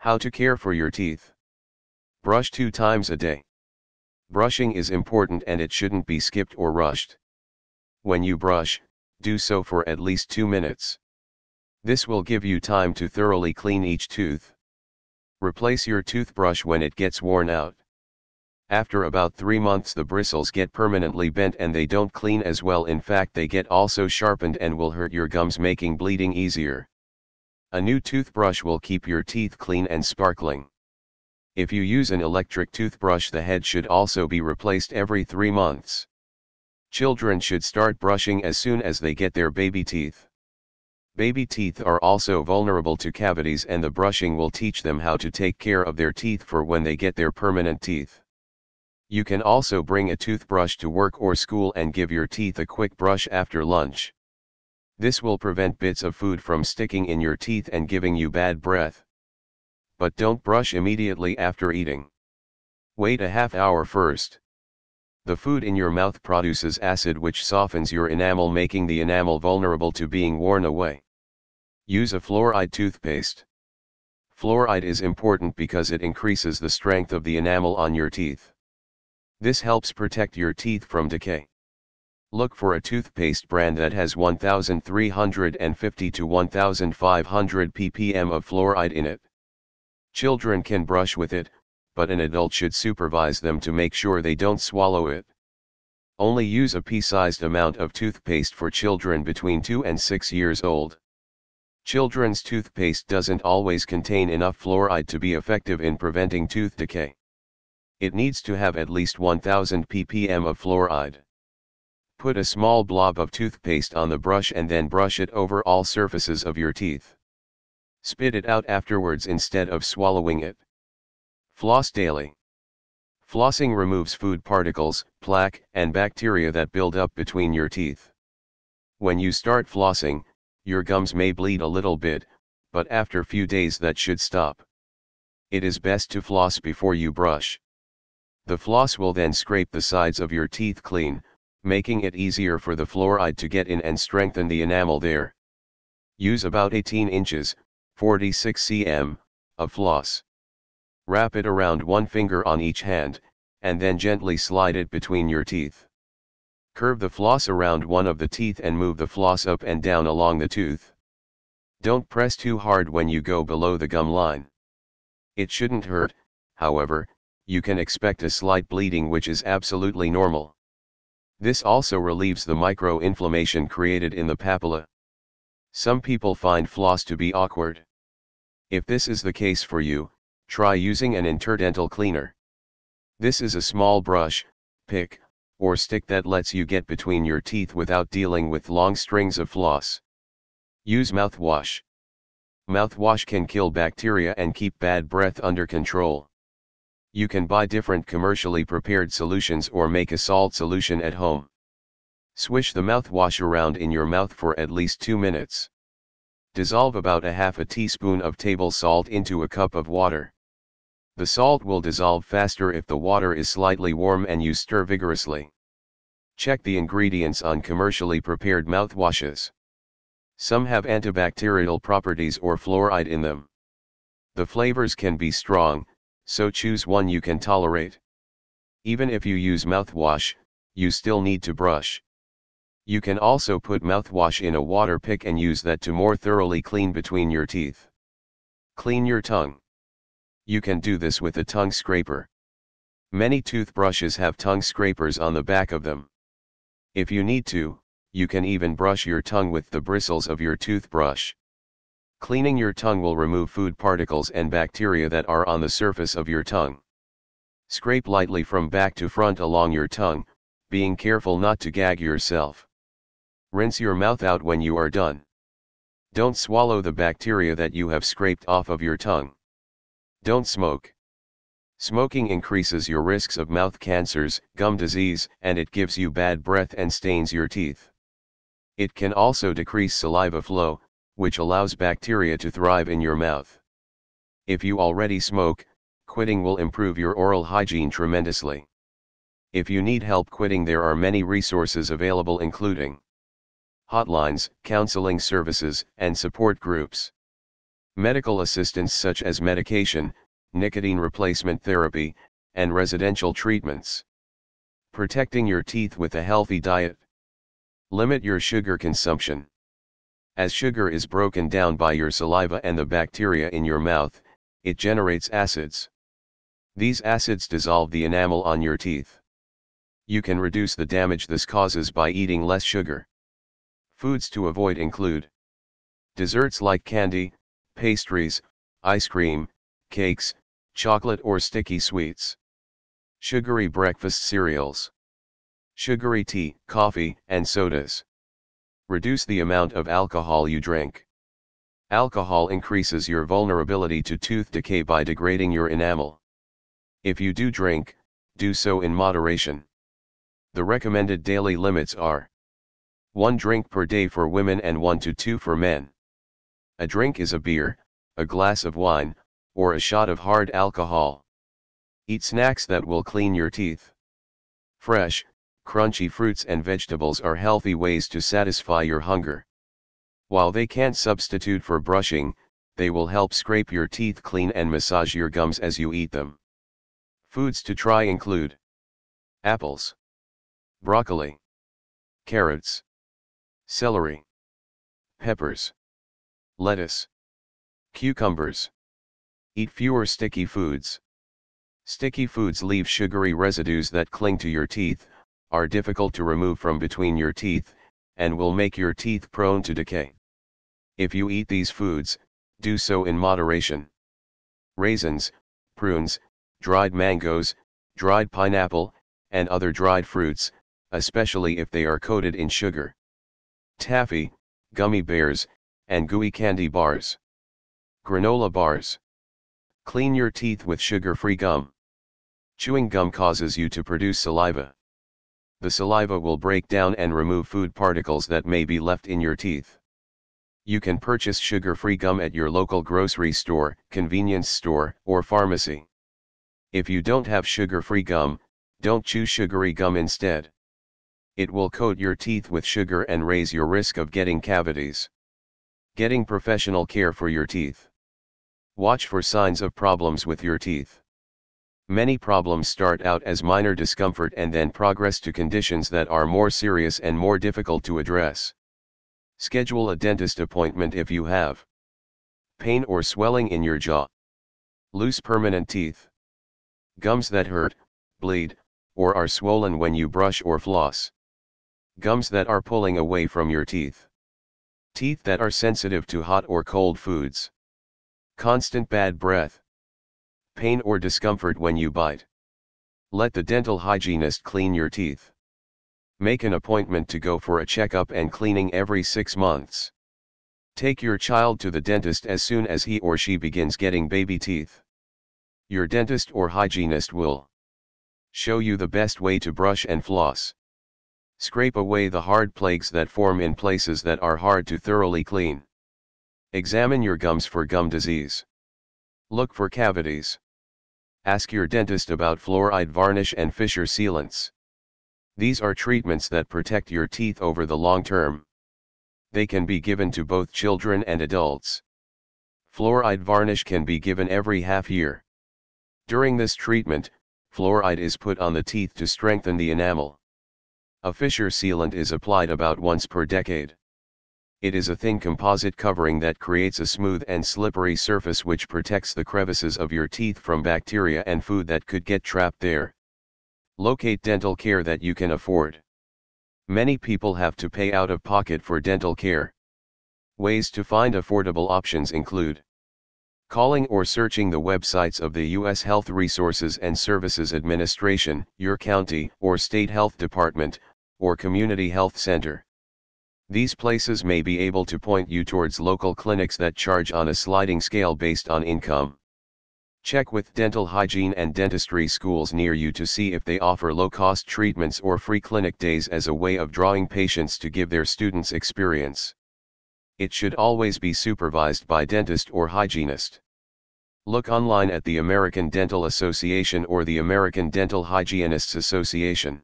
How to care for your teeth. Brush 2 times a day. Brushing is important and it shouldn't be skipped or rushed. When you brush, do so for at least 2 minutes. This will give you time to thoroughly clean each tooth. Replace your toothbrush when it gets worn out. After about 3 months the bristles get permanently bent and they don't clean as well, in fact they get also sharpened and will hurt your gums, making bleeding easier. A new toothbrush will keep your teeth clean and sparkling. If you use an electric toothbrush, the head should also be replaced every 3 months. Children should start brushing as soon as they get their baby teeth. Baby teeth are also vulnerable to cavities and the brushing will teach them how to take care of their teeth for when they get their permanent teeth. You can also bring a toothbrush to work or school and give your teeth a quick brush after lunch. This will prevent bits of food from sticking in your teeth and giving you bad breath. But don't brush immediately after eating. Wait a half hour first. The food in your mouth produces acid which softens your enamel, making the enamel vulnerable to being worn away. Use a fluoride toothpaste. Fluoride is important because it increases the strength of the enamel on your teeth. This helps protect your teeth from decay. Look for a toothpaste brand that has 1350 to 1500 ppm of fluoride in it. Children can brush with it, but an adult should supervise them to make sure they don't swallow it. Only use a pea-sized amount of toothpaste for children between 2 and 6 years old. Children's toothpaste doesn't always contain enough fluoride to be effective in preventing tooth decay. It needs to have at least 1000 ppm of fluoride. Put a small blob of toothpaste on the brush and then brush it over all surfaces of your teeth. Spit it out afterwards instead of swallowing it. Floss daily. Flossing removes food particles, plaque, and bacteria that build up between your teeth. When you start flossing, your gums may bleed a little bit, but after few days that should stop. It is best to floss before you brush. The floss will then scrape the sides of your teeth clean, making it easier for the fluoride to get in and strengthen the enamel there. Use about 18 inches, 46 cm, of floss. Wrap it around one finger on each hand, and then gently slide it between your teeth. Curve the floss around one of the teeth and move the floss up and down along the tooth. Don't press too hard when you go below the gum line. It shouldn't hurt, however, you can expect a slight bleeding which is absolutely normal. This also relieves the micro-inflammation created in the papilla. Some people find floss to be awkward. If this is the case for you, try using an interdental cleaner. This is a small brush, pick, or stick that lets you get between your teeth without dealing with long strings of floss. Use mouthwash. Mouthwash can kill bacteria and keep bad breath under control. You can buy different commercially prepared solutions or make a salt solution at home. Swish the mouthwash around in your mouth for at least 2 minutes. Dissolve about a half a teaspoon of table salt into a cup of water. The salt will dissolve faster if the water is slightly warm and you stir vigorously. Check the ingredients on commercially prepared mouthwashes. Some have antibacterial properties or fluoride in them. The flavors can be strong, so choose one you can tolerate. Even if you use mouthwash, you still need to brush. You can also put mouthwash in a water pick and use that to more thoroughly clean between your teeth. Clean your tongue. You can do this with a tongue scraper. Many toothbrushes have tongue scrapers on the back of them. If you need to, you can even brush your tongue with the bristles of your toothbrush. Cleaning your tongue will remove food particles and bacteria that are on the surface of your tongue. Scrape lightly from back to front along your tongue, being careful not to gag yourself. Rinse your mouth out when you are done. Don't swallow the bacteria that you have scraped off of your tongue. Don't smoke. Smoking increases your risks of mouth cancers, gum disease, and it gives you bad breath and stains your teeth. It can also decrease saliva flow, which allows bacteria to thrive in your mouth. If you already smoke, quitting will improve your oral hygiene tremendously. If you need help quitting, there are many resources available including hotlines, counseling services, and support groups. Medical assistance such as medication, nicotine replacement therapy, and residential treatments. Protecting your teeth with a healthy diet. Limit your sugar consumption. As sugar is broken down by your saliva and the bacteria in your mouth, it generates acids. These acids dissolve the enamel on your teeth. You can reduce the damage this causes by eating less sugar. Foods to avoid include desserts like candy, pastries, ice cream, cakes, chocolate or sticky sweets. Sugary breakfast cereals. Sugary tea, coffee, and sodas. Reduce the amount of alcohol you drink. Alcohol increases your vulnerability to tooth decay by degrading your enamel. If you do drink, do so in moderation. The recommended daily limits are 1 drink per day for women and 1 to 2 for men. A drink is a beer, a glass of wine, or a shot of hard alcohol. Eat snacks that will clean your teeth. Fresh, crunchy fruits and vegetables are healthy ways to satisfy your hunger. While they can't substitute for brushing, they will help scrape your teeth clean and massage your gums as you eat them. Foods to try include apples, broccoli, carrots, celery, peppers, lettuce, cucumbers. Eat fewer sticky foods. Sticky foods leave sugary residues that cling to your teeth, are difficult to remove from between your teeth, and will make your teeth prone to decay. If you eat these foods, do so in moderation. Raisins, prunes, dried mangoes, dried pineapple, and other dried fruits, especially if they are coated in sugar. Taffy, gummy bears, and gooey candy bars. Granola bars. Clean your teeth with sugar-free gum. Chewing gum causes you to produce saliva. The saliva will break down and remove food particles that may be left in your teeth. You can purchase sugar-free gum at your local grocery store, convenience store, or pharmacy. If you don't have sugar-free gum, don't chew sugary gum instead. It will coat your teeth with sugar and raise your risk of getting cavities. Getting professional care for your teeth. Watch for signs of problems with your teeth. Many problems start out as minor discomfort and then progress to conditions that are more serious and more difficult to address. Schedule a dentist appointment if you have pain or swelling in your jaw, loose permanent teeth, gums that hurt, bleed, or are swollen when you brush or floss, gums that are pulling away from your teeth, teeth that are sensitive to hot or cold foods, constant bad breath, pain or discomfort when you bite. Let the dental hygienist clean your teeth. Make an appointment to go for a checkup and cleaning every 6 months. Take your child to the dentist as soon as he or she begins getting baby teeth. Your dentist or hygienist will show you the best way to brush and floss. Scrape away the hard plaques that form in places that are hard to thoroughly clean. Examine your gums for gum disease. Look for cavities. Ask your dentist about fluoride varnish and fissure sealants. These are treatments that protect your teeth over the long term. They can be given to both children and adults. Fluoride varnish can be given every half year. During this treatment, fluoride is put on the teeth to strengthen the enamel. A fissure sealant is applied about once per decade. It is a thin composite covering that creates a smooth and slippery surface which protects the crevices of your teeth from bacteria and food that could get trapped there. Locate dental care that you can afford. Many people have to pay out of pocket for dental care. Ways to find affordable options include calling or searching the websites of the U.S. Health Resources and Services Administration, your county or state health department, or community health center. These places may be able to point you towards local clinics that charge on a sliding scale based on income. Check with dental hygiene and dentistry schools near you to see if they offer low-cost treatments or free clinic days as a way of drawing patients to give their students experience. It should always be supervised by dentist or hygienist. Look online at the American Dental Association or the American Dental Hygienists Association.